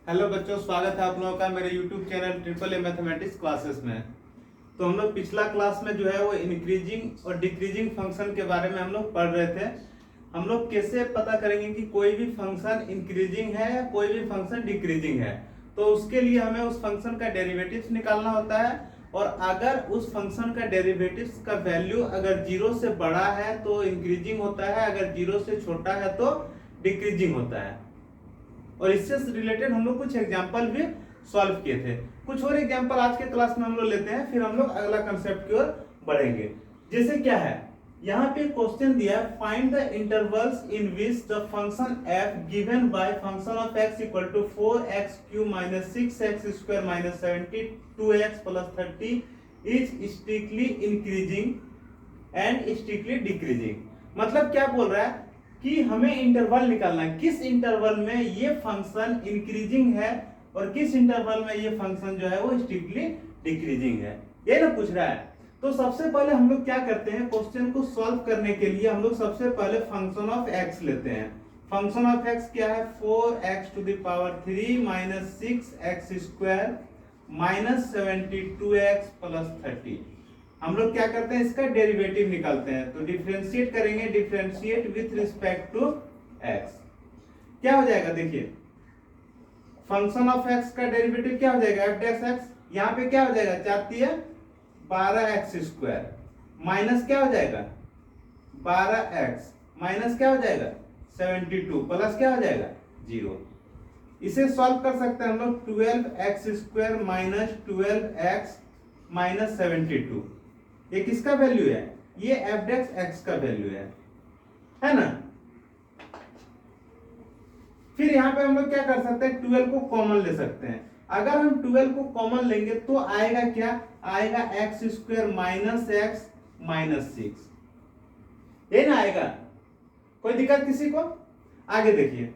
Hello बच्चों, स्वागत है आप लोगों का मेरे YouTube channel triple A mathematics classes में। तो हम लोग पिछला क्लास में जो है वो इंक्रीजिंग और डिक्रीजिंग फंक्शन के बारे में हम लोग पढ़ रहे थे। हम लोग कैसे पता करेंगे कि कोई भी फंक्शन इंक्रीजिंग है या कोई भी फंक्शन डिक्रीजिंग है। तो उसके लिए हमें उस फंक्शन का डेरिवेटिव्स निकालना होता है, और अगर उस फंक्शन का डेरिवेटिव्स का वैल्यू अगर 0 से बड़ा है तो इंक्रीजिंग होता है, अगर 0 से छोटा है तो डिक्रीजिंग होता है। और इससे रिलेटेड हम लोग कुछ एग्जांपल भी सॉल्व किए थे। कुछ और एग्जांपल आज के क्लास में हम लोग लेते हैं, फिर हम लोग अगला कंसेप्ट की ओर बढ़ेंगे। जैसे क्या है, यहाँ पे क्वेश्चन दिया है, find the intervals in which the function f given by function of x equal to 4x³ minus 6x square minus 72x plus 30 is strictly increasing and strictly decreasing. मतलब क्या बोल रहा है कि हमें इंटरवल निकालना है, किस इंटरवल में ये फंक्शन इंक्रीजिंग है और किस इंटरवल में ये फंक्शन जो है वो स्ट्रिक्टली डिक्रीजिंग है, ये ना पूछ रहा है। तो सबसे पहले हम लोग क्या करते हैं, क्वेश्चन को सॉल्व करने के लिए हम लोग सबसे पहले फंक्शन ऑफ x लेते हैं। फंक्शन ऑफ x क्या है, 4x³ minus 6x square minus 72x plus 30। हम लोग क्या करते हैं, इसका डेरिवेटिव निकालते हैं। तो डिफरेंशिएट करेंगे, differentiate with respect to x। क्या हो जाएगा, देखिए फंक्शन ऑफ x का डेरिवेटिव क्या हो जाएगा, f'(x). यहाँ पे क्या हो जाएगा, 4 12x स्क्वायर माइनस क्या हो जाएगा 12x माइनस क्या हो जाएगा 72 प्लस क्या हो जाएगा 0। इसे सॉल्व कर सकते हैं हम लोग, 12x square minus 12x minus 72। ये किसका वैल्यू है, ये f'(x) का वैल्यू है ना। फिर यहाँ पे हम लोग क्या कर सकते हैं, 12 को कॉमन ले सकते हैं। अगर हम 12 को कॉमन लेंगे तो आएगा क्या, आएगा x square minus x minus 6, ये ना आएगा। कोई दिक्कत किसी को, आगे देखिए।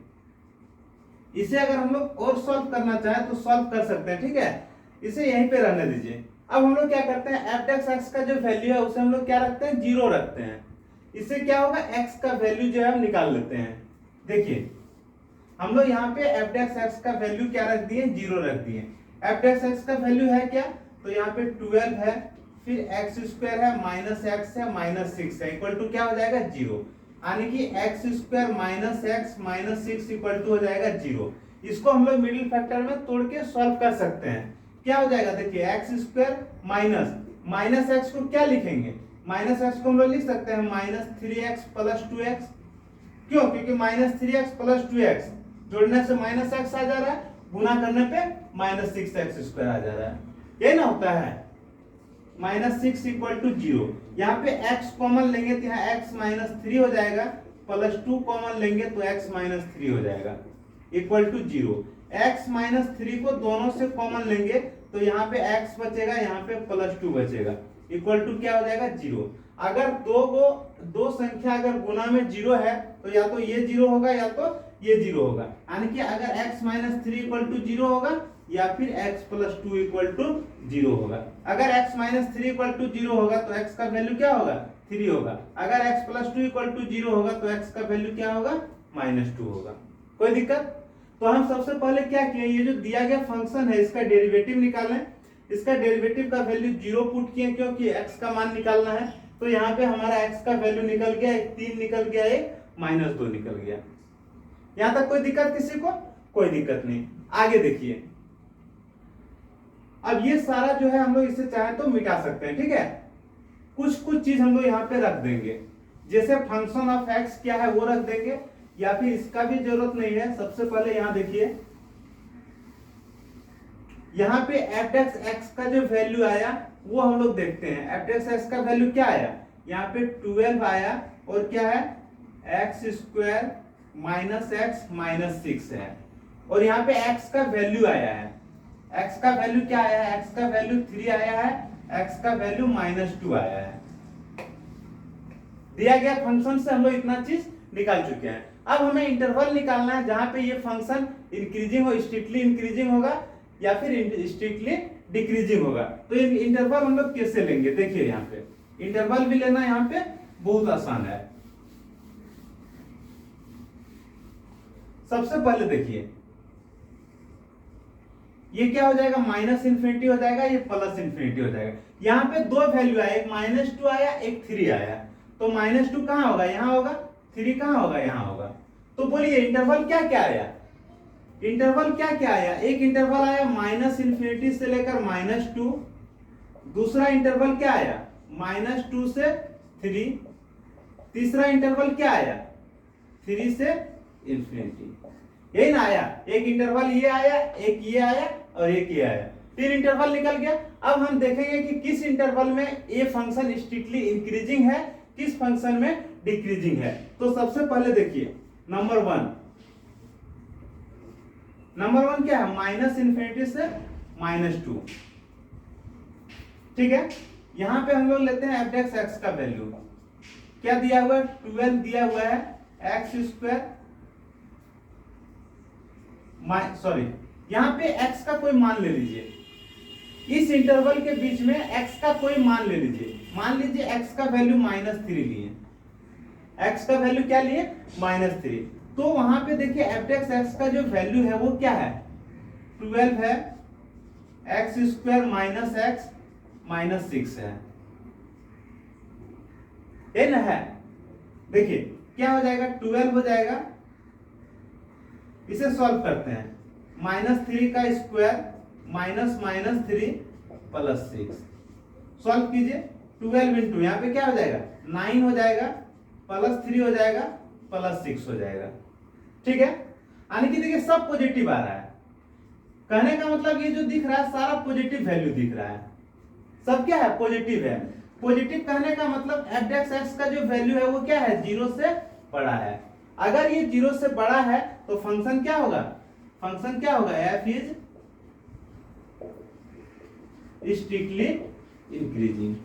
इसे अगर हम लोग और सॉल्व करना चाहे तो सॉल्व कर सकते हैं, ठीक है। इसे यहीं पे रहने दीजिए। अब हम लोग क्या करते हैं, f'(x) का जो वैल्यू है उसे हम लोग क्या रखते हैं, 0 रखते हैं। इससे क्या होगा, x का वैल्यू जो है हम निकाल लेते हैं। देखिए हम लोग यहाँ पे f'(x) का वैल्यू क्या रख दिए, 0 रख दिए। f'(x) का वैल्यू है क्या, तो यहाँ पे 12 है, फिर x स्क्वायर है माइनस x है माइनस 6 है, इक्वल टू क्या हो जाएगा 0। यानी कि x square minus x minus 6 equal to हो जाएगा 0। इसको हम लोग मिडिल फैक्टर में तोड़ के सॉल्व कर सकते हैं। क्या हो जाएगा, देखिए x स्क्वायर माइनस x को क्या लिखेंगे, माइनस x को हम लोग लिख सकते हैं माइनस 3x प्लस 2x। क्यों, क्योंकि माइनस 3x प्लस 2x जोड़ने से माइनस x आ जा रहा है, गुना करने पे माइनस 6x स्क्वायर आ जा रहा है, ये ना होता है। Minus 6 equal to 0। यहाँ पे x कॉमन लेंगे तो यहाँ x माइनस 3 हो जाएगा, प्लस 2 कॉमन लेंगे तो x माइनस 3 हो जाएगा, इक्वल टू 0। x माइनस 3 को दोनों से कॉमन लेंगे तो यहाँ पे x बचेगा, यहाँ पे प्लस 2 बचेगा, इक्वल टू क्या हो जाएगा 0। अगर दो संख्या अगर गुना में 0 है तो या तो ये 0 होगा या तो ये 0 होगा। यानी कि अगर x माइनस 3 इक्वल टू 0 होगा या फिर x प्लस 2 इक्वल टू 0 होगा। अगर x माइनस 3 इक्वल टू 0 होगा तो x का वैल्यू क्या होगा, 3 होगा। अगर x प्लस 2 इक्वल टू 0 होगा तो x का वैल्यू क्या होगा, माइनस 2 होगा। कोई दिक्कत। तो हम सबसे पहले क्या किए, ये जो दिया गया फंक्शन है इसका डेरिवेटिव निकालें। इसका डेरिवेटिव का वैल्यू 0 पुट किए, क्योंकि x का मान निकालना है। तो यहाँ पे हमारा x का वैल्यू निकल गया, एक 3 निकल गया, एक माइनस 2 निकल गया। यहां तक कोई दिक्कत किसी को, कोई दिक्कत नहीं। आगे देखिए, अब ये सारा जो है हम लोग इसे चाहे तो मिटा सकते हैं, ठीक है। कुछ चीज हम लोग यहाँ पे रख देंगे, जैसे फंक्शन ऑफ x क्या है वो रख देंगे, या फिर इसका भी जरूरत नहीं है। सबसे पहले यहाँ देखिए, यहाँ पे f'(x) का जो वैल्यू आया वो हम लोग देखते हैं। f'(x) का वैल्यू क्या आया, यहाँ पे 12 आया, और क्या है x square minus x minus 6 है, और यहाँ पे x का वैल्यू आया है। x का वैल्यू क्या आया है, x का वैल्यू 3 आया है, x का वैल्यू माइनस 2 आया है। दिया गया फंक्शन से हम लोग इतना चीज निकाल चुके हैं। अब हमें इंटरवल निकालना है जहां पे ये फंक्शन इंक्रीजिंग हो, स्ट्रिक्टली इंक्रीजिंग होगा या फिर स्ट्रिक्टली डिक्रीजिंग होगा। तो ये इंटरवल हम लोग कैसे लेंगे, देखिए यहाँ पे इंटरवल भी लेना यहाँ पे बहुत आसान है। सबसे पहले देखिए ये क्या हो जाएगा, माइनस इन्फिनिटी हो जाएगा, ये प्लस इन्फिनिटी हो जाएगा। यहाँ पे दो वैल्यू आया, एक -2 आया, एक 3 आया। तो -2 कहाँ होगा, यहाँ होगा, 3 कहाँ होगा, यहाँ होगा। तो बोलिए इंटरवल क्या क्या आया, इंटरवल क्या क्या आया। एक इंटरवल आया -इन्फिनिटी से लेकर -2, दूसरा इंटरवल क्या आया -2 से 3, तीसरा इंटरवल क्या आया 3 से इन्फिनिटी। यही ना आया, एक इंटरवल ये आया, एक ये आया और एक ये आया, 3 इंटरवल निकल गया। अब हम देखेंगे कि किस इंटरवल में ये फंक्शन स्ट्रिक्टली इंक्रीजिंग है, किस फंक्शन में डिक्रीजिंग है। तो सबसे पहले देखिए नंबर वन क्या है, -इन्फिनिटी से -2। ठीक है, यहां पे हम लोग लेते हैं f(x) का वैल्यू क्या दिया हुआ है, 12 दिया हुआ है, x², सॉरी यहां पे x का कोई मान ले लीजिए, इस इंटरवल के बीच में x का कोई मान ले लीजिए। मान लीजिए x का वैल्यू -3 लिए, x का वैल्यू क्या लिए -3। तो वहां पे देखिए f(x) का जो वैल्यू है वो क्या है 12 है, x² - x -6 है, ये ना है। देखिए क्या हो जाएगा, 12 हो जाएगा, इसे सॉल्व करते हैं, -3 का स्क्वायर -3 + 6 सॉल्व कीजिए। 12 इंटू यहाँ पे क्या हो जाएगा 9 हो जाएगा, +3 हो जाएगा, +6 हो जाएगा। ठीक है, यानी कि देखिए सब पॉजिटिव आ रहा है। कहने का मतलब ये जो दिख रहा है सारा पॉजिटिव वैल्यू दिख रहा है, सब क्या है पॉजिटिव है। पॉजिटिव कहने का मतलब f(x) का जो वैल्यू है वो क्या है 0 से बड़ा है। अगर ये 0 से बड़ा है तो फंक्शन क्या होगा, फंक्शन क्या होगा f is strictly increasing.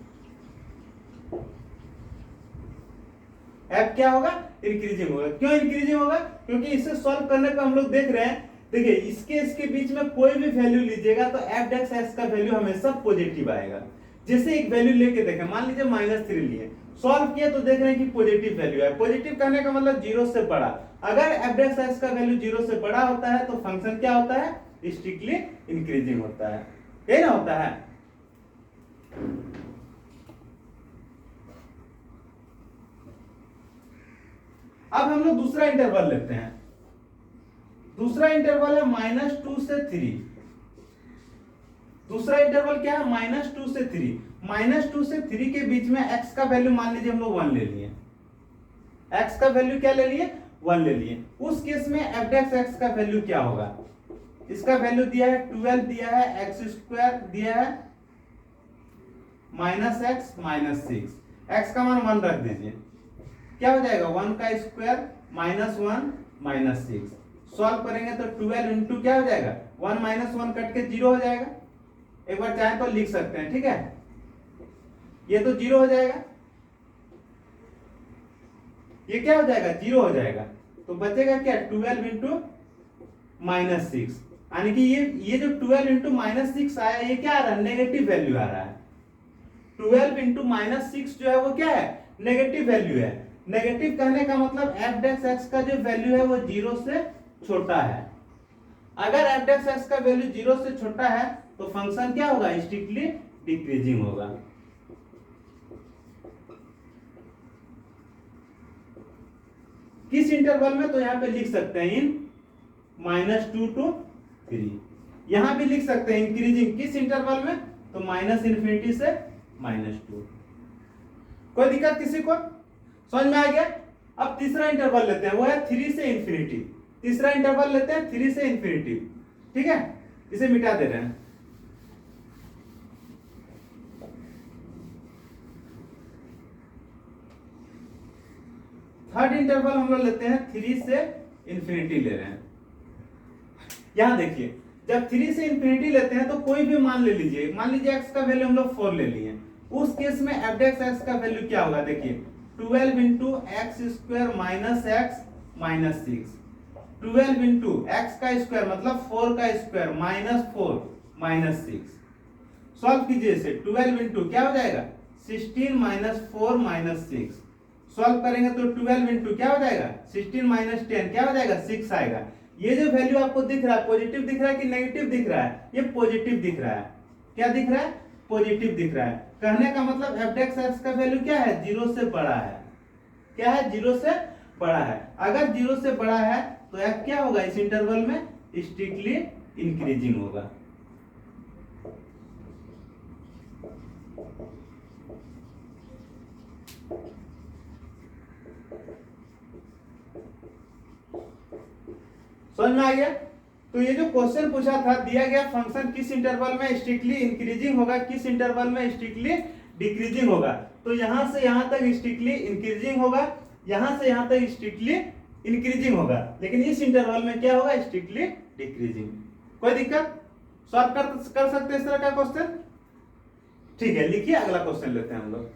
f क्या होगा इंक्रीजिंग होगा। क्यों इंक्रीजिंग होगा, क्योंकि इसे सॉल्व करने पे हम लोग देख रहे हैं, देखिए इसके बीच में कोई भी वैल्यू लीजिएगा तो f(x) का वैल्यू हमेशा पॉजिटिव आएगा। जैसे एक वैल्यू लेके देखें, मान लीजिए -3 लिए, सॉल्व किया तो देख रहे हैं कि पॉजिटिव वैल्यू है। पॉजिटिव कहने का मतलब 0 से बड़ा। अगर f(x) का वैल्यू 0 से बड़ा होता है तो फंक्शन क्या होता है स्ट्रिक्टली इंक्रीजिंग होता है, यही ना होता है। अब हम लोग दूसरा इंटरवल लेते हैं, दूसरा इंटरवल है -2 से 3। दूसरा इंटरवल क्या है -2 से 3। -2 से 3 के बीच में x का वैल्यू मान लीजिए हम लोग 1 ले लिए, x का वैल्यू क्या ले लिए 1 ले लिए। उस केस में f(x) का वैल्यू क्या होगा, इसका वैल्यू दिया है 12 दिया है, x² दिया है, -x -6, x का मान 1 रख दीजिए, क्या हो जाएगा 1 का स्क्वायर -1 -6। सॉल्व करेंगे तो 12 इंटू क्या हो जाएगा 1 - 1 कट के 0 हो जाएगा। एक बार चाहे तो लिख सकते हैं, ठीक है, ये तो 0 हो जाएगा, ये क्या हो जाएगा 0 हो जाएगा। तो बचेगा क्या 12 इंटू -6, यानी कि ये जो 12 इंटू -6 आया ये क्या आ रहा है नेगेटिव वैल्यू आ रहा है। 12 इंटू -6 जो है वो क्या है नेगेटिव वैल्यू है। नेगेटिव कहने का मतलब f(x) का जो वैल्यू है वो 0 से छोटा है। अगर f(x) का वैल्यू 0 से छोटा है तो फंक्शन क्या होगा स्ट्रिक्टली डिक्रीजिंग होगा। किस इंटरवल में, तो यहां पे लिख सकते हैं इन -2 to 3। यहां भी लिख सकते हैं इंक्रीजिंग किस इंटरवल में, तो -इन्फिनिटी से -2। कोई दिक्कत किसी को, समझ में आ गया। अब तीसरा इंटरवल लेते हैं, वो है 3 से इन्फिनिटी। तीसरा इंटरवल लेते हैं 3 से इन्फिनिटी, ठीक है, इसे मिटा दे रहे हैं। थर्ड इंटरवल हम लोग लेते हैं 3 से इन्फिनिटी ले रहे हैं। यहां देखिए जब 3 से इन्फिनिटी लेते हैं तो कोई भी मान ले लीजिए, मान लीजिए x का वैल्यू हम लोग 4 ले लिए, उस केस में f(x) का वैल्यू क्या होगा, देखिए 12 into x² -x -6, 12 into x का स्क्वायर मतलब 4 का स्क्वायर -4 -6। सॉल्व कीजिए इसे, 12 इंटू क्या हो जाएगा 16 -4 -6। सॉल्व करेंगे तो 12 इंटू क्या हो जाएगा 16 - 10 क्या हो जाएगा 6 आएगा। ये जो वैल्यू आपको दिख रहा है पॉजिटिव दिख रहा है कि नेगेटिव दिख रहा है? ये पॉजिटिव दिख रहा है। क्या दिख रहा है? पॉजिटिव दिख रहा है। कहने का मतलब एफ डेक्स एक्स का वैल्यू क्या है? 0 से बड़ा है। क्या है? 0 से बड़ा है। अगर 0 से बड़ा है तो एफ क्या होगा? इस इंटरवल में स्ट्रिक्टली इंक्रीजिंग होगा। समझ में आ गया? तो ये जो क्वेश्चन पूछा था, दिया गया फंक्शन किस इंटरवल में स्ट्रिक्टली इंक्रीजिंग होगा, किस इंटरवल में स्ट्रिक्टली डिक्रीजिंग होगा। तो यहां से यहां तक स्ट्रिक्टली इंक्रीजिंग होगा, यहां से यहां तक स्ट्रिक्टली इंक्रीजिंग होगा, लेकिन इस इंटरवल में क्या होगा? Strictly decreasing. कोई दिक्कत? सॉल्व कर सकते हैं इस तरह का क्वेश्चन? ठीक है, लिखिए अगला क्वेश्चन लेते हैं हम लोग।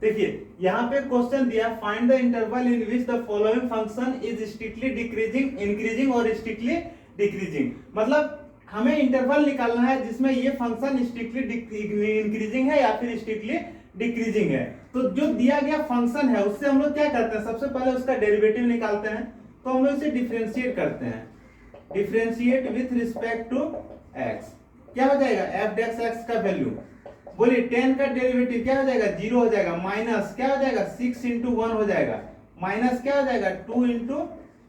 देखिए यहाँ पे क्वेश्चन दिया, find the interval in which the following function is strictly decreasing, increasing और स्ट्रिक्टली डिक्रीजिंग। मतलब हमें इंटरवल निकालना है जिसमें ये फंक्शन स्ट्रिक्टली इंक्रीजिंग है या फिर स्ट्रिक्टली डिक्रीजिंग है। तो जो दिया गया फंक्शन है उससे हम लोग क्या करते हैं? सबसे पहले उसका डेरिवेटिव निकालते हैं। तो हम लोग इसे डिफरेंशिएट करते हैं। Differentiate with respect to X. क्या हो जाएगा? एफ डेक्स एक्स का वैल्यू, बोलिए 10 का डेरिवेटिव क्या हो जाएगा? 0 हो जाएगा। माइनस क्या हो जाएगा? 6 इंटू 1 हो जाएगा। माइनस क्या हो जाएगा? 2 इंटू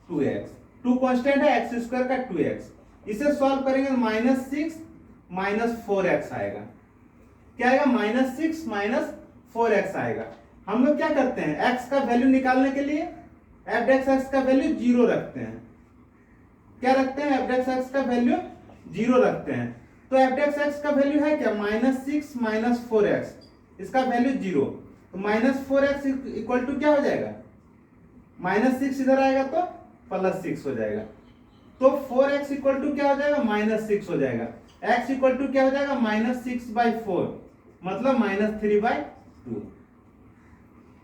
2x। 2 कॉन्स्टेंट है, एक्स स्क्वायर का 2x। इसे सॉल्व करेंगे माइनस 6 माइनस 4x आएगा। क्या आएगा? माइनस 6 माइनस 4x आएगा। हम लोग क्या करते हैं? x का वैल्यू निकालने के लिए एफ डेक्स एक्स का वैल्यू 0 रखते हैं। क्या रखते हैं? एफ डेक्स एक्स का वैल्यू 0 रखते हैं। तो एफ डेक्स एक्स का वैल्यू है क्या? माइनस 6 माइनस 4x, इसका वैल्यू 0। तो माइनस 4x इक्वल टू क्या हो जाएगा? माइनस 6 इधर आएगा तो प्लस 6 हो जाएगा। तो 4x इक्वल टू क्या हो जाएगा? माइनस 6 हो जाएगा। x इक्वल टू क्या हो जाएगा? माइनस 6/4, मतलब माइनस 3/2।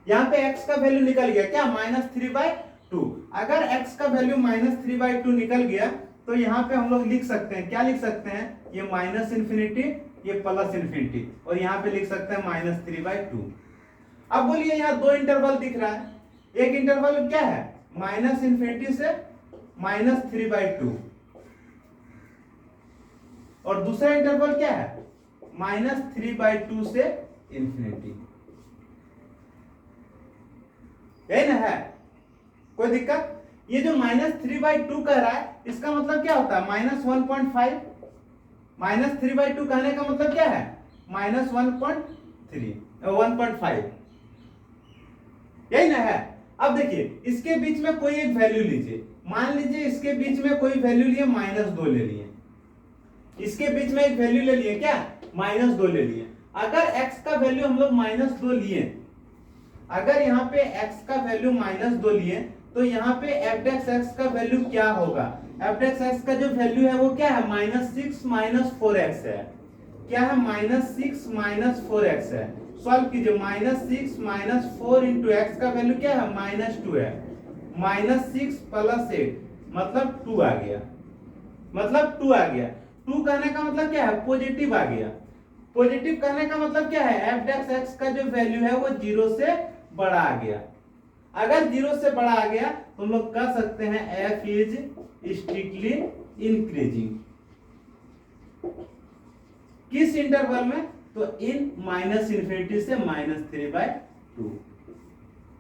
यहाँ पे x का वैल्यू निकल गया क्या? माइनस 3/2। अगर x का वैल्यू माइनस 3/2 निकल गया तो यहाँ पे हम लोग लिख सकते हैं, क्या लिख सकते हैं? ये माइनस इन्फिनिटी, ये प्लस इन्फिनिटी, और यहाँ पे लिख सकते हैं माइनस 3/2। अब बोलिए यहाँ दो इंटरवल दिख रहा है। एक इंटरवल क्या है? माइनस इन्फिनिटी से माइनस 3/2, और दूसरा इंटरवल क्या है? माइनस 3/2 से इन्फिनिटी। यही ना है? कोई दिक्कत? ये जो माइनस 3/2 कह रहा है, इसका मतलब क्या होता है? माइनस 1.5। माइनस 3/2 कहने का मतलब क्या है? माइनस 1.5। यही ना है? अब देखिए इसके बीच में कोई एक वैल्यू लीजिए। मान लीजिए इसके बीच में कोई वैल्यू लिए, -2 ले लिए। इसके बीच में एक वैल्यू ले लिए, क्या? -2 ले लिए। अगर x का वैल्यू हम लोग -2 लिए, अगर यहाँ पे x का वैल्यू -2 लिए, तो यहाँ पे एफ डेक्स एक्स का वैल्यू क्या होगा? एफ डेक्स एक्स का जो वैल्यू है वो क्या है? -6 माइनस 4x है। क्या है? -6 माइनस 4x है। सॉल्व कीजिए। -6 माइनस 4 इंटू एक्स का वैल्यू क्या है? -2 है। -6 प्लस 8 मतलब 2 आ गया। मतलब 2 आ गया। 2 कहने का मतलब क्या है? पॉजिटिव आ गया। पॉजिटिव कहने का मतलब क्या है? एफ डेक्स एक्स का जो वैल्यू है वो 0 से बड़ा आ गया। अगर 0 से बड़ा आ गया तो हम लोग कह सकते हैं f इज स्ट्रिक्टली इंक्रीजिंग। किस इंटरवल में? तो इन माइनस इन्फिनिटी से -3/2।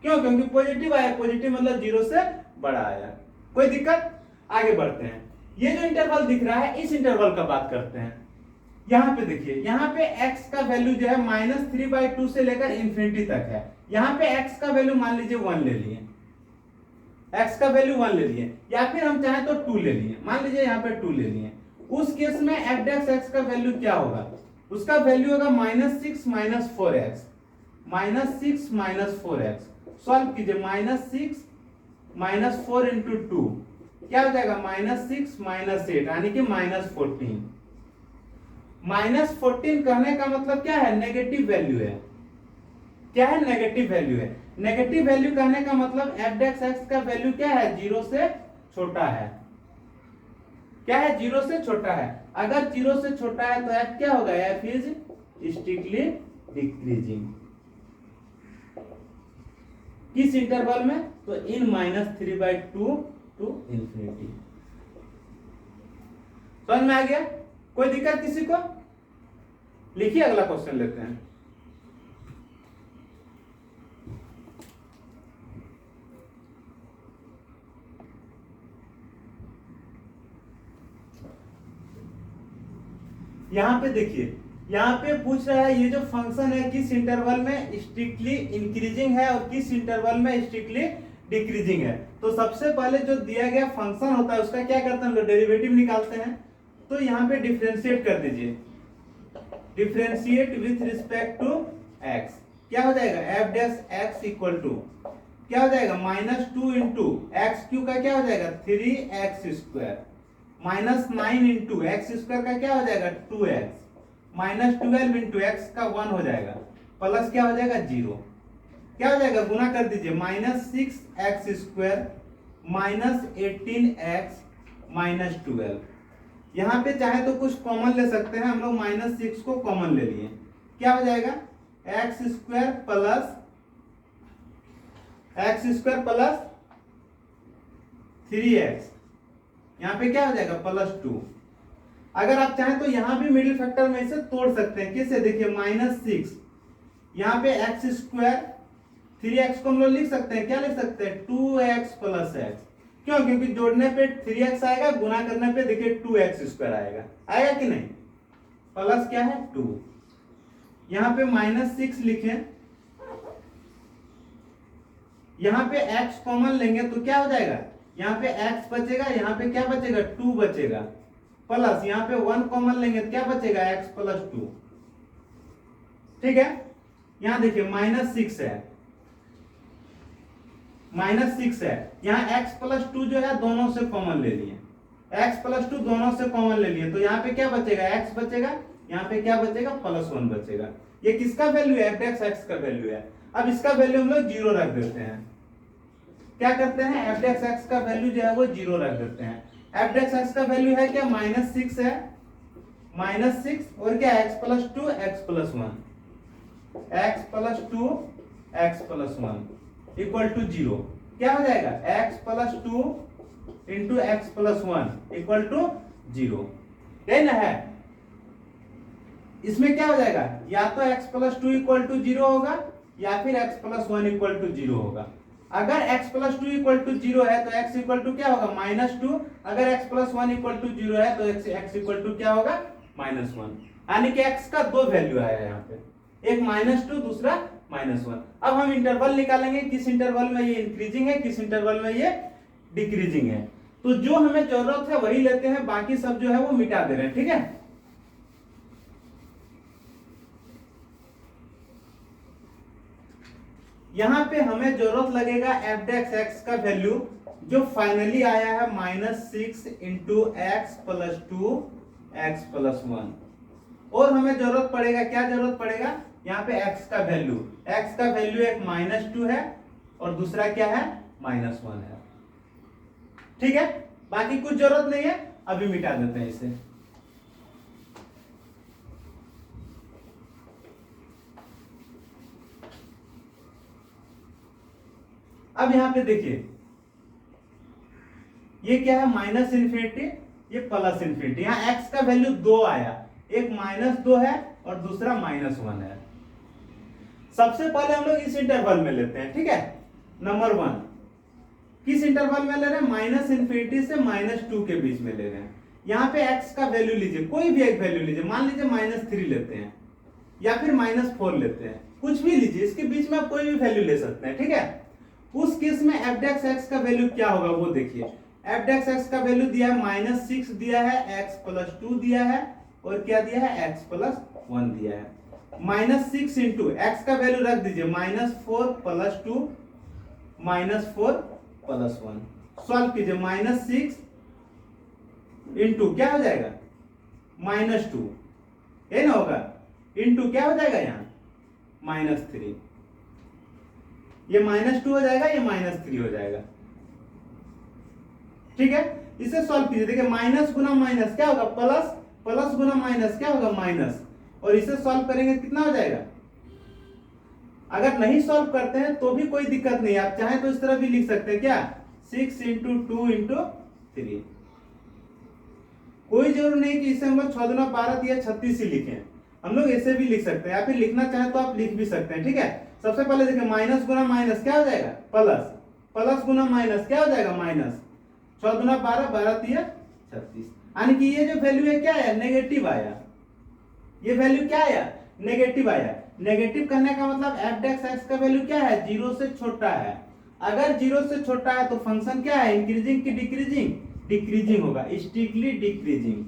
क्यों? क्योंकि पॉजिटिव आया। पॉजिटिव मतलब 0 से बड़ा आया। कोई दिक्कत? आगे बढ़ते हैं। ये जो इंटरवल दिख रहा है, इस इंटरवल का बात करते हैं। यहाँ पे देखिए, यहाँ पे x का वैल्यू जो है -3/2 से लेकर इन्फिनिटी तक है। यहाँ पे x का वैल्यू मान लीजिए 1 ले लिए, x का वैल्यू 1 ले लिए, या फिर हम चाहें तो 2 ले लिए। मान लीजिए यहाँ पे 2 ले लिए। उस केस में एफ डेक्स एक्स का वैल्यू क्या होगा? उसका वैल्यू होगा -6 minus 4x। -6 minus 4x। Solve कीजिए। -6 माइनस 4 इंटू 2 क्या हो जाएगा? -6 माइनस 8 यानी कि -14। -14 कहने का मतलब क्या है? नेगेटिव वैल्यू है। क्या है? नेगेटिव वैल्यू है। नेगेटिव वैल्यू कहने का मतलब एफ डेक्स एक्स का वैल्यू क्या है? 0 से छोटा है। क्या है? 0 से छोटा है। अगर 0 से छोटा है तो एफ क्या होगा? F is strictly decreasing. किस इंटरवल में? तो इन -3/2 टू इंफिनिटी। समझ में आ गया? कोई दिक्कत किसी को? लिखिए, अगला क्वेश्चन लेते हैं। यहां पे देखिए, यहां पे पूछ रहा है ये जो फंक्शन है किस इंटरवल में स्ट्रिक्टली इंक्रीजिंग है और किस इंटरवल में स्ट्रिक्टली डिक्रीजिंग है। तो सबसे पहले जो दिया गया फंक्शन होता है उसका क्या करते हैं, डेरिवेटिव निकालते हैं। तो यहाँ पे डिफरेंशिएट कर दीजिए, differentiate with respect to X. क्या हो जाएगा? F dash X equal to क्या हो जाएगा? -2 इंटू एक्स क्यू का क्या हो जाएगा? 3x² -9 इंटू एक्स स्क्वायर का क्या हो जाएगा? 2x -12 इंटू एक्स का 1 हो जाएगा, प्लस क्या हो जाएगा? 0। क्या हो जाएगा? गुना कर दीजिए, -6x² -18x -12। यहाँ पे चाहे तो कुछ कॉमन ले सकते हैं, हम लोग -6 को कॉमन ले लिए। क्या हो जाएगा? x² प्लस 3x, यहाँ पे क्या हो जाएगा? +2। अगर आप चाहें तो यहाँ भी मिडिल फैक्टर में इसे तोड़ सकते हैं। किससे? देखिए, -6 यहाँ पे x², 3x को हम लोग लिख सकते हैं। क्या लिख सकते हैं? 2x + x। क्यों? क्योंकि जोड़ने पे 3x आएगा, गुना करने पे देखिए 2x² आएगा। आएगा कि नहीं? प्लस क्या है? 2। यहाँ पे -6 लिखें, यहाँ पे x कॉमन लेंगे तो क्या हो जाएगा? यहाँ पे x बचेगा, यहाँ पे क्या बचेगा? 2 बचेगा, प्लस यहाँ पे 1 कॉमन लेंगे तो क्या बचेगा? x + 2। ठीक है, यहाँ देखिए -6 है, -6 है। यहाँ x + 2 जो है दोनों से कॉमन ले लिए, x + 2 दोनों से कॉमन ले लिए, तो यहाँ पे क्या बचेगा? x बचेगा, यहाँ पे क्या बचेगा? +1 बचेगा। ये किसका वैल्यू है? f(x) का वैल्यू है। अब इसका वैल्यू हम लोग 0 रख देते हैं। क्या करते हैं? f(x) का वैल्यू जो है वो 0 रख देते हैं। f(x) का वैल्यू है क्या? -6 है, -6 और क्या? x + 2 x + 1, x + 2 x + 1 equal to 0। क्या हो जाएगा? x + 2 into x + 1 equal to 0। यही ना है? इसमें क्या हो जाएगा? या तो x + 2 इक्वल टू 0 होगा या फिर x + 1 इक्वल टू 0 होगा। अगर x + 2 इक्वल टू 0 है तो x इक्वल टू क्या होगा? -2। अगर x + 1 इक्वल टू 0 है तो x इक्वल टू क्या होगा? -1। यानी कि x का दो वैल्यू आया यहाँ पे, एक -2 दूसरा -1। अब हम इंटरवल निकालेंगे, किस इंटरवल में ये इंक्रीजिंग है, किस इंटरवल में ये डिक्रीजिंग है। तो जो हमें जरूरत है वही लेते हैं, बाकी सब जो है वो मिटा दे रहे हैं। ठीक है, यहां पे हमें जरूरत लगेगा f(x) का वैल्यू जो फाइनली आया है -6 इंटू x + 2 x + 1। और हमें जरूरत पड़ेगा, क्या जरूरत पड़ेगा? यहाँ पे x का वैल्यू, x का वैल्यू एक -2 है और दूसरा क्या है? -1 है। ठीक है, बाकी कुछ जरूरत नहीं है, अभी मिटा देते हैं इसे। अब यहां पे देखिए, ये क्या है? -∞, ये +∞। यहाँ x का वैल्यू 2 आया, एक -2 है और दूसरा -1 है। सबसे पहले हम लोग इस इंटरवल में लेते हैं। ठीक है, नंबर 1 किस इंटरवल में ले रहे हैं? -∞ से -2 के बीच में ले रहे हैं। यहाँ पे x का वैल्यू लीजिए, कोई भी एक वैल्यू लीजिए, मान लीजिए -3 लेते हैं या फिर -4 लेते हैं, कुछ भी लीजिए, इसके बीच में आप कोई भी वैल्यू ले सकते हैं। ठीक है, उस केस में f(x) का वैल्यू क्या होगा वो देखिए। f(x) का वैल्यू दिया है -6 दिया है, x + 2 दिया है और क्या दिया है? x + 1 दिया है। -6 इंटू x का वैल्यू रख दीजिए, -4 + 2 -4 + 1। सॉल्व कीजिए, -6 इंटू क्या हो जाएगा? -2, ये ना होगा, इंटू क्या हो जाएगा? यहाँ -3, ये -2 हो जाएगा, ये -3 हो जाएगा। ठीक है, इसे सॉल्व कीजिए। देखिए, माइनस गुना माइनस क्या होगा? प्लस, प्लस गुना माइनस क्या होगा? माइनस, और इसे सॉल्व करेंगे कितना हो जाएगा। अगर नहीं सॉल्व करते हैं तो भी कोई दिक्कत नहीं, आप चाहें तो इस तरह भी लिख सकते हैं क्या, 6 इंटू 2 इंटू 3। कोई जरूर नहीं कि इसे हम लोग 6 दूना 12 या 36 ही लिखें, हम लोग ऐसे भी लिख सकते हैं, या फिर लिखना चाहें तो आप लिख भी सकते हैं। ठीक है, सबसे पहले देखिए माइनस गुना माइनस क्या हो जाएगा प्लस, प्लस गुना माइनस क्या हो जाएगा माइनस, 6 दूना 12, 12 तिया 36, यानी कि ये जो वैल्यू है क्या है नेगेटिव आया, ये वैल्यू क्या आया नेगेटिव आया। नेगेटिव कहने का मतलब एफ डेक्स एक्स का वैल्यू क्या है 0 से छोटा है। अगर 0 से छोटा है तो फंक्शन क्या है इंक्रीजिंग की डिक्रीजिंग, डिक्रीजिंग होगा, स्ट्रिक्टली डिक्रीजिंग।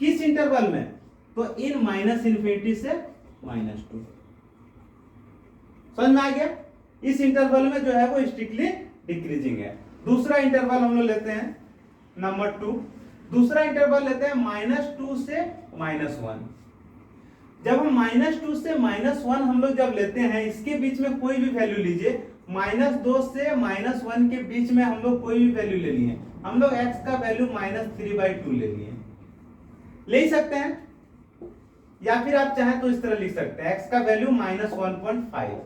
किस इंटरवल में, तो इन माइनस इन्फिनिटी से -2। समझ में आ गया, इस इंटरवल में जो है वो स्ट्रिक्टली डिक्रीजिंग है। दूसरा इंटरवल हम लोग लेते हैं नंबर 2, दूसरा इंटरवल लेते हैं -2 से -1। जब हम -2 से -1 हम लोग जब लेते हैं, इसके बीच में कोई भी वैल्यू लीजिए, -2 से -1 के बीच में हम लोग कोई भी वैल्यू ले लिए, हम लोग x का वैल्यू -3/2 ले लिए, ले ही सकते हैं, या फिर आप चाहें तो इस तरह लिख सकते हैं x का वैल्यू -1.5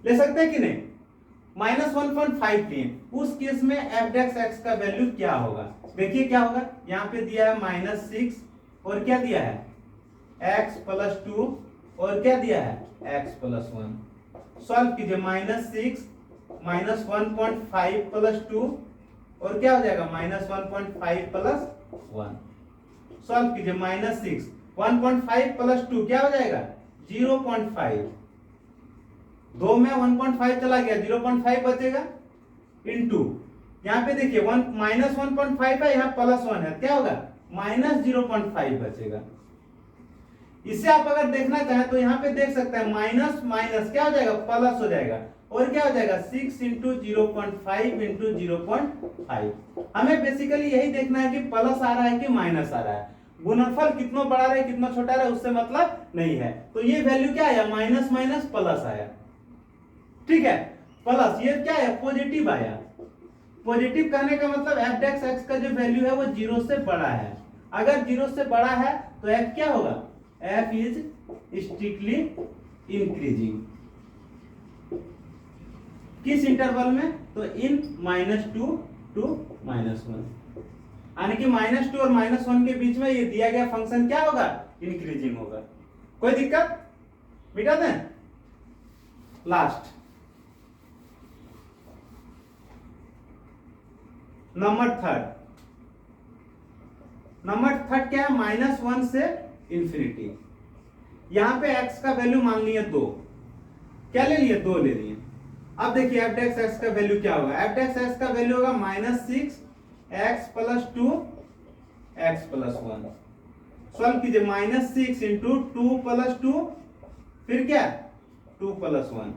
ले सकते हैं कि नहीं, -1.5 लिए, उस केस में f डेक्स x का वैल्यू क्या होगा। देखिए क्या होगा, यहाँ पे दिया है -6 और क्या दिया है x + 2 और क्या दिया है x + 1। सॉल्व कीजिए, -6 -1.5 + 2 और क्या हो जाएगा -1.5 + 1। सॉल्व कीजिए, -6 1.5 + 2 क्या हो जाएगा 0.5, 2 में 1.5 चला गया, 0.5 बचेगा, इनटू यहाँ पे देखिए -1.5 है, यहाँ +1 है, क्या होगा -0.5 बचेगा। इसे आप अगर देखना चाहें तो यहाँ पे देख सकते हैं माइनस माइनस क्या हो जाएगा प्लस हो जाएगा, और क्या हो जाएगा 6 इंटू 0.5 इंटू 0.5। हमें बेसिकली यही देखना है कि प्लस आ रहा है कि माइनस आ रहा है, गुणनफल कितना बड़ा रहा है कितना छोटा रहा है उससे मतलब नहीं है। तो ये वैल्यू क्या आया माइनस माइनस प्लस आया, ठीक है, प्लस ये क्या है पॉजिटिव आया। पॉजिटिव कहने का मतलब एफ डेक्स एक्स का जो वैल्यू है वो 0 से बड़ा है। अगर 0 से बड़ा है तो एफ क्या होगा, एफ इज स्ट्रिक्टली इंक्रीजिंग। किस इंटरवल में, तो इन -2 to -1, यानी कि -2 और -1 के बीच में ये दिया गया फंक्शन क्या होगा इंक्रीजिंग होगा। कोई दिक्कत, मिटा दें। लास्ट नंबर थर्ड क्या है -1 से इंफिनिटी। यहां पे x का वैल्यू मान लिया 2, क्या ले लिए 2 ले लिए। अब देखिए एफ डेक्स एक्स का वैल्यू क्या होगा, एफ डेक्स एक्स का वैल्यू होगा -6 x + 2 x + 1। सॉल्व कीजिए, -6 इंटू 2 + 2 फिर क्या 2 + 1,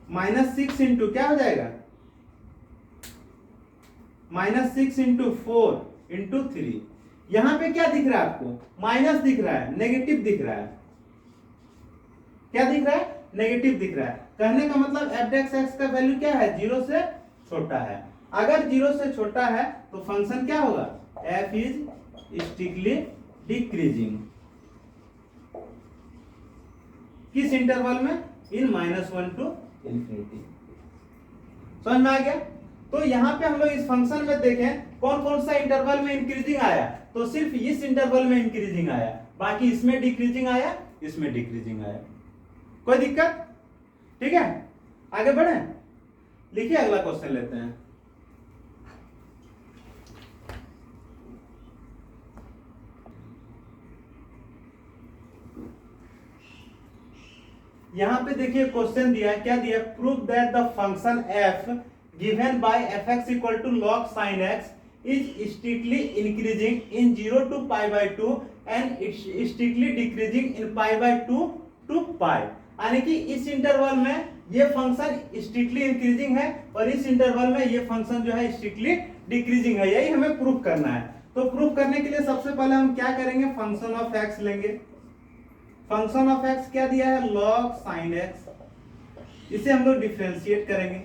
-6 इंटू क्या हो जाएगा -6 इंटू 4 इंटू 3। यहां पे क्या दिख रहा है आपको, माइनस दिख रहा है, नेगेटिव दिख रहा है, क्या दिख रहा है नेगेटिव दिख रहा है। कहने का मतलब एफ डेक्स एक्स का वैल्यू क्या है 0 से छोटा है। अगर 0 से छोटा है तो फंक्शन क्या होगा, एफ इज स्ट्रिक्टली डिक्रीजिंग। किस इंटरवल में, इन -1 to इंफिनिटी। समझ में आ गया। तो यहाँ पे हम लोग इस फंक्शन में देखें कौन कौन सा इंटरवल में इंक्रीजिंग आया, तो सिर्फ इस इंटरवल में इंक्रीजिंग आया, बाकी इसमें डिक्रीजिंग आया, इसमें डिक्रीजिंग आया। कोई दिक्कत, ठीक है, आगे बढ़े। लिखिए अगला क्वेश्चन लेते हैं। यहां पे देखिए क्वेश्चन दिया है, क्या दिया, prove that the function f given by fx equal to log sin x is strictly increasing in 0 to pi/2 and it's strictly decreasing in pi/2 to pi। यानी कि इस इंटरवल में ये फंक्शन स्ट्रिक्टली इंक्रीजिंग है और इस interval में ये फंक्शन जो है स्ट्रिक्टली डिक्रीजिंग है, यही हमें प्रूफ करना है। तो प्रूफ करने के लिए सबसे पहले हम क्या करेंगे, फंक्शन ऑफ एक्स लेंगे। फंक्शन ऑफ एक्स क्या दिया है log sin x, इसे हम लोग डिफरेंशिएट करेंगे,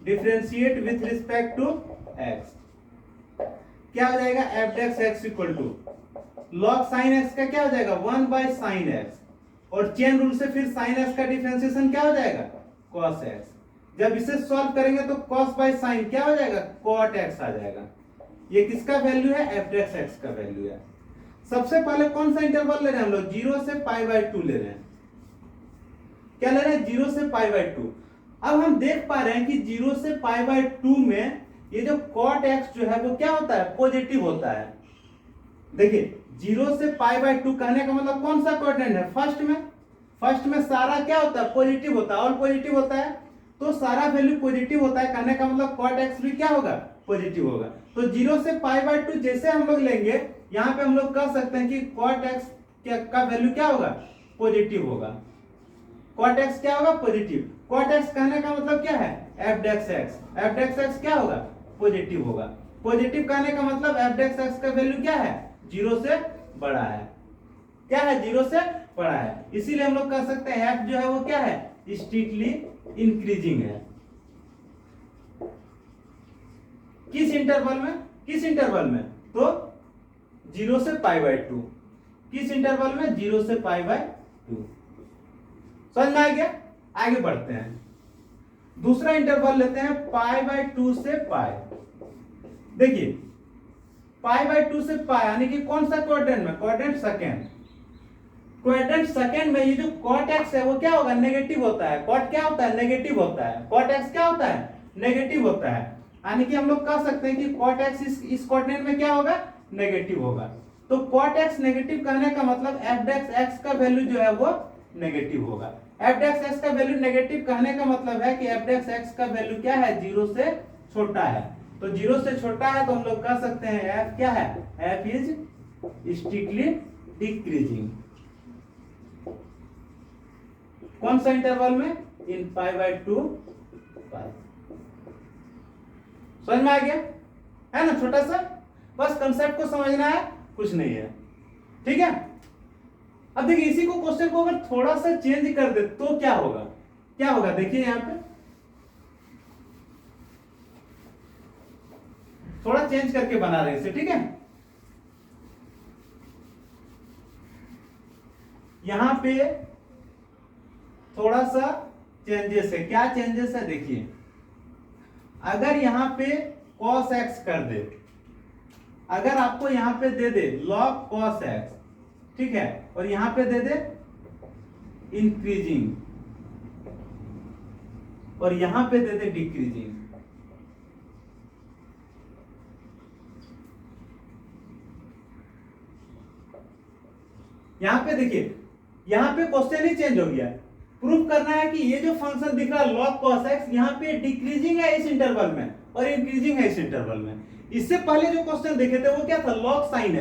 differentiate with respect to x, क्या हो जाएगा F dash X equal to log sin x का क्या हो जाएगा 1/sin x, और चेन रूल से फिर sin x का डिफरेंशिएशन क्या हो जाएगा cos x। जब इसे सॉल्व करेंगे तो cos/sin क्या हो जाएगा cot x आ जाएगा। ये किसका वैल्यू है f(x) का वैल्यू है। सबसे पहले कौन सा इंटरवल ले रहे हैं हम लोग 0 से π/2 ले रहे हैं। क्या ले रहे हैं 0 से π/2। अब हम देख पा रहे हैं कि 0 से π/2 में ये जो cot x जो है वो क्या होता है पॉजिटिव होता है। देखिए 0 से π/2 कहने का मतलब कौन सा कोऑर्डिनेट है फर्स्ट में सारा क्या होता है पॉजिटिव होता है, और पॉजिटिव होता है तो सारा वैल्यू पॉजिटिव होता है, कहने का मतलब cot x भी क्या होगा पॉजिटिव होगा। तो 0 से π/2 जैसे हम लोग लेंगे यहाँ पे हम लोग कह सकते हैं कि cot x का वैल्यू क्या होगा पॉजिटिव होगा। cot x क्या होगा पॉजिटिव। cot x कहने का मतलब क्या है f(x) क्या होगा पॉजिटिव होगा। पॉजिटिव कहने का मतलब f(x) का वैल्यू क्या है 0 से बड़ा है। क्या है 0 से बड़ा है, इसीलिए हम लोग कह सकते हैं f जो है वो क्या है स्ट्रिक्टली इंक्रीजिंग है। किस इंटरवल में तो 0 से π/2। किस इंटरवल में 0 से π/2। समझ में आ गया। आगे बढ़ते हैं, दूसरा इंटरवल लेते हैं π/2 से π। देखिए π/2 से π यानी कि कौन सा क्वाड्रेंट में क्वाड्रेंट सेकंड में ये जो cot x है वो क्या होगा नेगेटिव होता है। cot क्या होता है नेगेटिव होता है, cot x क्या होता है नेगेटिव होता है, यानी कि हम लोग कह सकते हैं कि cot x इस कोऑर्डिनेट में क्या होगा नेगेटिव होगा। तो cot x नेगेटिव कहने का मतलब f(x) का वैल्यू जो है वो नेगेटिव होगा। f(x) का वैल्यू नेगेटिव कहने का मतलब है कि f(x) का वैल्यू क्या है 0 से छोटा है। तो 0 से छोटा है तो हम लोग कह सकते हैं f क्या है f इज स्ट्रिक्टली डिक्रीजिंग। कौन सा इंटरवल में इन π/2 π। समझ में आ गया है ना, छोटा सा बस कंसेप्ट को समझना है, कुछ नहीं है, ठीक है। अब देखिए इसी को क्वेश्चन को अगर थोड़ा सा चेंज कर दे तो क्या होगा देखिए यहां पे थोड़ा चेंज करके बना रहे हैं इसे, ठीक है। यहां पे थोड़ा सा चेंजेस है। क्या चेंजेस है देखिए, अगर यहां पे cos x कर दे, अगर आपको यहां पे दे दे log cos x, ठीक है, और यहां पे दे दे इंक्रीजिंग और यहां पे दे दे डिक्रीजिंग, यहां पे देखिए यहां पे क्वेश्चन ही चेंज हो गया। प्रूफ करना है कि ये जो फंक्शन दिख रहा है log cos x यहाँ पे डिक्रीजिंग है इस इंटरवल में और इंक्रीजिंग है इस इंटरवल में। इससे पहले जो क्वेश्चन देखे थे वो क्या था log sin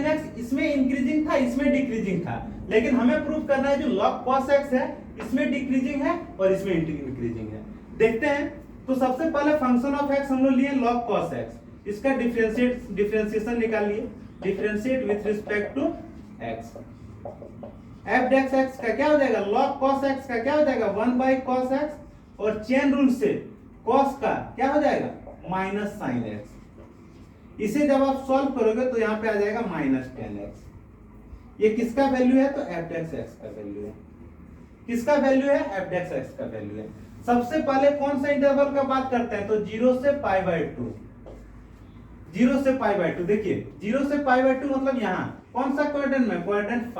x, इसमें इंक्रीजिंग था इसमें डिक्रीजिंग था, लेकिन हमें प्रूफ करना है जो log cos x है इसमें डिक्रीजिंग है और इसमें इंक्रीजिंग है। देखते हैं, तो सबसे पहले फंक्शन ऑफ x हम लोग लिए log cos x, इसका डिफरेंशिएशन निकालिए, differentiate with respect to x। f(x) का क्या हो जाएगा log cos x का क्या हो जाएगा 1/cos x और चेन रूल से cos का क्या हो जाएगा -sin x। इसे जब आप सॉल्व करोगे तो यहाँ पे आ जाएगा -10x। ये किसका वैल्यू है तो f(x) का वैल्यू है। किसका वैल्यू है f(x) का वैल्यू है। सबसे पहले कौन सा इंटरवल का बात करते हैं तो 0 से π/2। 0 से π/2 देखिए 0 से π/2 मतलब यहाँ कौन सा क्वाड्रेंट में क्वाड्रेंट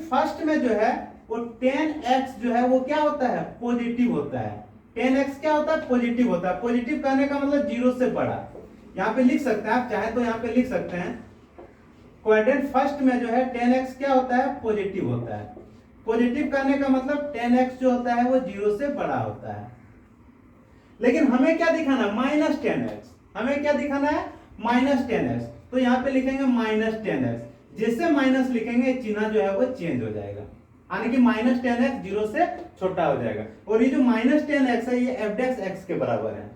फर्स्ट में जो है वो 10x जो है वो क्या होता है पॉजिटिव होता है। 10x क्या होता है पॉजिटिव होता है। पॉजिटिव कहने का मतलब 0 से बड़ा। यहाँ पे लिख सकते हैं आप चाहे तो यहाँ पे लिख सकते हैं क्वाड्रेंट फर्स्ट में जो है 10x क्या होता है पॉजिटिव होता है। पॉजिटिव कहने का मतलब 10x जो होता है वो 0 से बड़ा होता है। लेकिन हमें क्या दिखाना है -10x, हमें क्या दिखाना है -10x, तो यहाँ पे लिखेंगे -10x। जैसे माइनस लिखेंगे चिन्ह जो है वो चेंज हो जाएगा, यानी कि -10x 0 से छोटा हो जाएगा। और ये जो -10x है ये f(x) के बराबर है,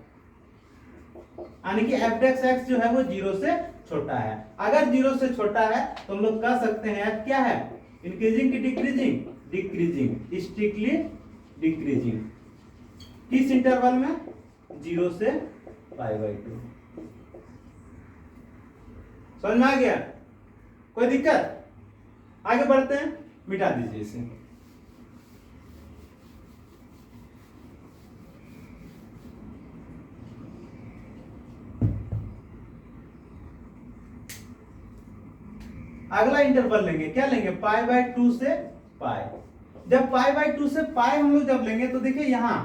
यानी कि f(x) जो है वो 0 से छोटा है। अगर 0 से छोटा है तो हम लोग कह सकते हैं f क्या है इंक्रीजिंग की डिक्रीजिंग, स्ट्रिक्टली डिक्रीजिंग। किस इंटरवल में 0 से π/2। समझ में आ गया? कोई दिक्कत? आगे बढ़ते हैं, मिटा दीजिए इसे। अगला इंटरवल लेंगे, क्या लेंगे? पाई बाय 2 से पाई। जब पाई बाय 2 से पाई हम लोग जब लेंगे तो देखिए यहां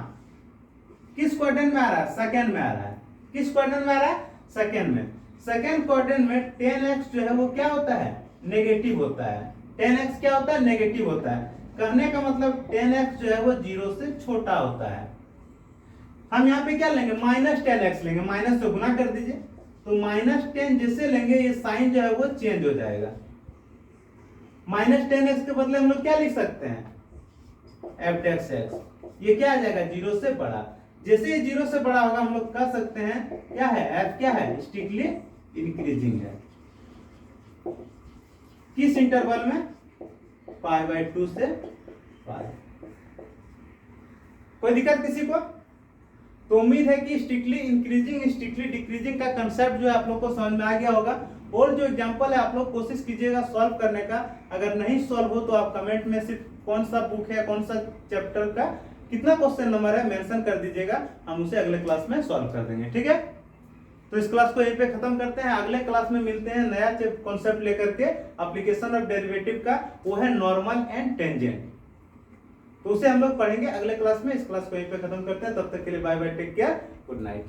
किस क्वाड्रेंट में आ रहा है? सेकंड में आ रहा है। किस क्वाड्रेंट में आ रहा है? सेकंड में। सेकंड क्वाड्रेंट में 10x जो है वो क्या होता है? नेगेटिव होता है। 10x क्या होता है? नेगेटिव होता है। कहने का मतलब 10x जो है वो 0 से छोटा होता है। हम यहाँ पे क्या लेंगे? माइनस 10x लेंगे, माइनस से गुना कर दीजिए, तो -10 जैसे लेंगे ये साइन जो है वो चेंज हो जाएगा। -10x के बदले हम लोग क्या लिख सकते हैं? f(x), ये क्या आ जाएगा? 0 से बड़ा। जैसे ये 0 से बड़ा होगा हम लोग कह सकते हैं क्या है? f क्या है? स्ट्रिक्टली इंक्रीजिंग है। किस इंटरवल में? पाई बाय 2 से पाई। कोई दिक्कत किसी को? तो उम्मीद है कि स्ट्रिक्टली इंक्रीजिंग स्ट्रिक्टली डिक्रीजिंग का कंसेप्ट जो है आप लोग को समझ में आ गया होगा। और जो एग्जांपल है आप लोग कोशिश कीजिएगा सॉल्व करने का। अगर नहीं सॉल्व हो तो आप कमेंट में सिर्फ कौन सा बुक है, कौन सा चैप्टर का कितना क्वेश्चन नंबर है मेंशन कर दीजिएगा, हम उसे अगले क्लास में सॉल्व कर देंगे। ठीक है, तो इस क्लास को यहीं पे खत्म करते हैं। अगले क्लास में मिलते हैं नया कॉन्सेप्ट लेकर के एप्लीकेशन ऑफ डेरिवेटिव का, वो है नॉर्मल एंड टेंजेंट। तो उसे हम लोग पढ़ेंगे अगले क्लास में। इस क्लास को यहीं पे खत्म करते हैं, तब तक के लिए bye bye, take care, good night.